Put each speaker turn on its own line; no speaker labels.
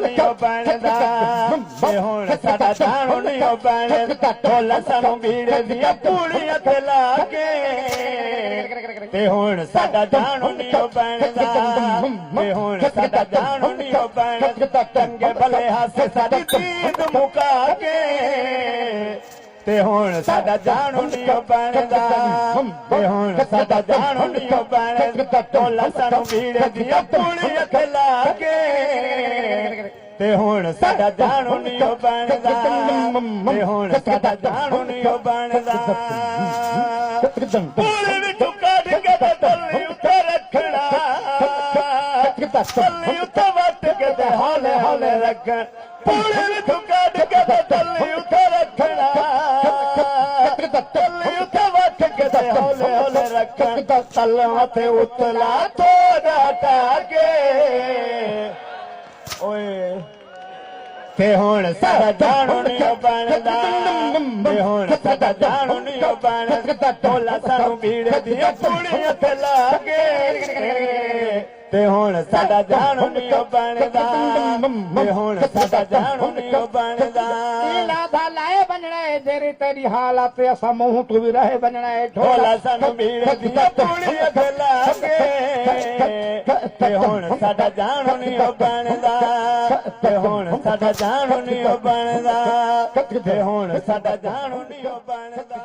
नहीं बनदा ते हुण साडा जाणू नहीं बनदा ढोल सानू भीड़ दिया पूड़ियां ते लाके ते हुण साडा जाणू नहीं बनदा ते हुण साडा जाणू नहीं बनदा चंगे भले हासे साडी दीद मुका के ते हुण साडा जाणू नहीं बनदा ते हुण साडा जाणू नहीं बनदा ढोल सानू भीड़ दिया पूड़ियां ते लाके ते हुण साडा जाणू नहीं बनदा ते हुण साडा जाणू नहीं बनदा पूरे विचों कढ के ते तल्ली उत्ते रखना तल्ली उत्ते वट के ते हौले हौले रखण पूरे विचों कढ के ते तल्ली उत्ते रखना तल्ली उत्ते वट के ते हौले हौले रखण तल्लों ते उतला थोड़ा टाके ओए ते हुण साडा जाणू नहीं बनदा ते हुण साडा जाणू नहीं बनदा ढोल सानू भीड़ दिया पूड़ियां ते लाके ते हुण साडा जाणू नहीं बनदा ते हुण साडा जाणू नहीं बनदा
लाधा लाए बनना है जेरी तेरी हालत ऐसा मुंह तू भी रहे बनना है
ढोल सानू भीड़ दिया पूड़ियां ते लाके ते हुण साडा जाणू नहीं बनदा ते हुण साडा जाणू नहीं बनदा ते हुण साडा जाणू नहीं बनदा।